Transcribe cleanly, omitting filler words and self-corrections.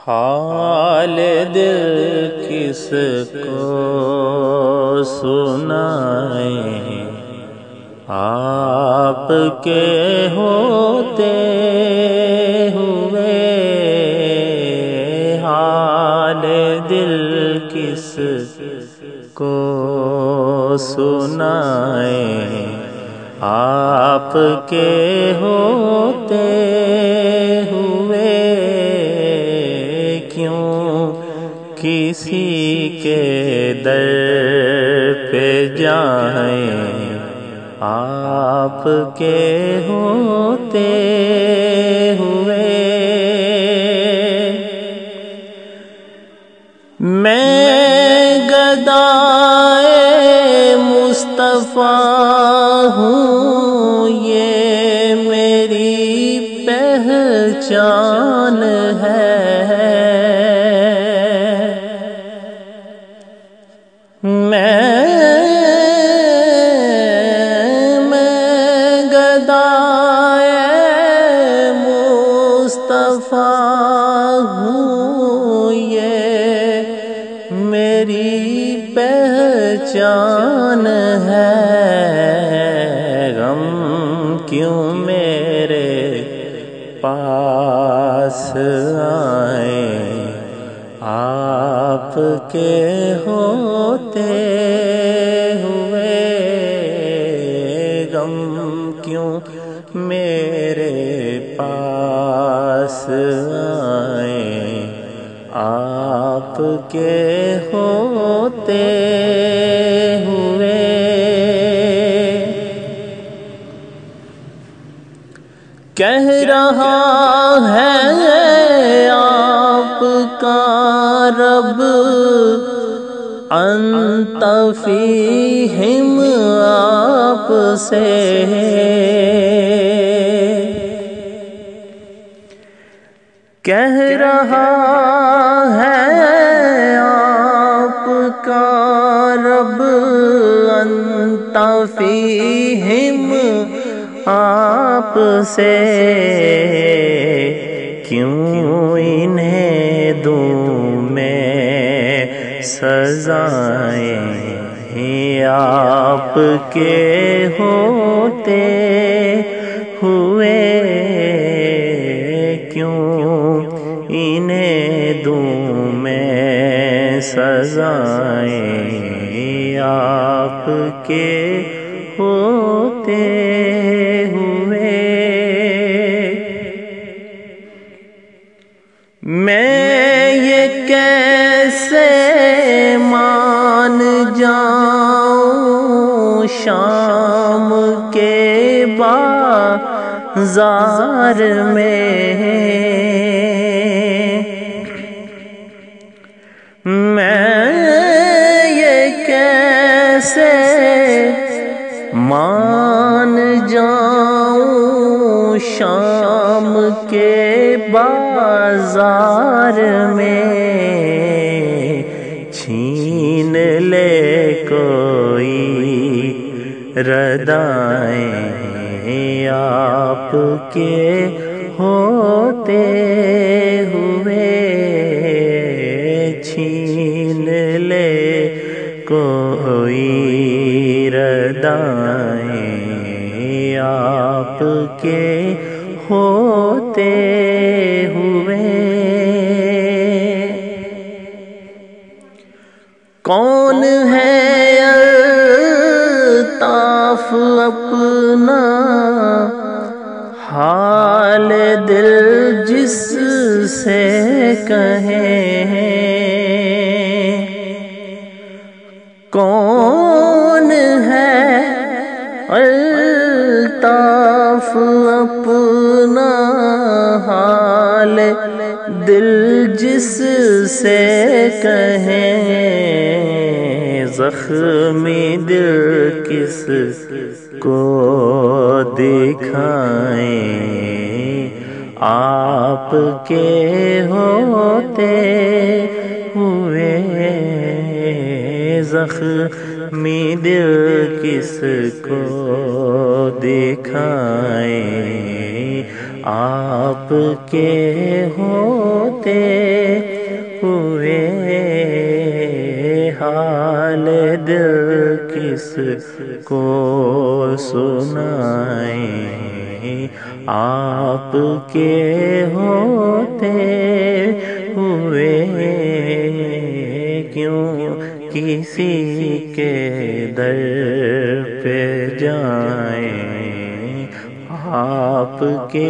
حال دل کس کو سنائیں، آپ کے ہوتے ہوئے حال دل کس کو سنائیں، آپ کے ہوتے ہوئے کیوں کسی کے در پہ جائیں، آپ کے ہوتے ہوئے میں گدائے مصطفیٰ ہوں، یہ میری پہچان ہے، میں گدائے مصطفیٰ ہوں، یہ میری پہچان ہے، غم کیوں میرے پاس آئیں، آپ کے ہوتے ہوئے غم کیوں میرے پاس آئیں، آپ کے ہوتے ہوئے کہہ رہا ہے آپ کا رب انت فیہم، آپ سے کہہ رہا ہے آپ کا رب انت فیہم، آپ سے کیوں انہیں دوں میں سزائیں، آپ کے ہوتے ہوئے کیوں انہیں دوں میں سزائیں، آپ کے ہوتے ہوئے میں یہ کیسے مان جاؤں، شام کے بازار میں میں یہ کیسے مان جاؤں، شام کے بازار میں چھین لے کوئی ردائیں، آپ کے ہوتے ہوئے چھین لے کوئی ردائیں، آپ کے ہوتے ہوئے کون ہے الطاف اپنا حال دل جس سے کہیں، کون ہے الطاف اپنا حال دل جس سے کہیں، زخمی دل کس کو دکھائیں، آپ کے ہوتے ہوئے زخمی دل کس کو دکھائیں، آپ آپ کے ہوتے ہوئے حال دل کس کو سنائیں، آپ کے ہوتے ہوئے کیوں کسی کے در پہ جائیں، آپ کے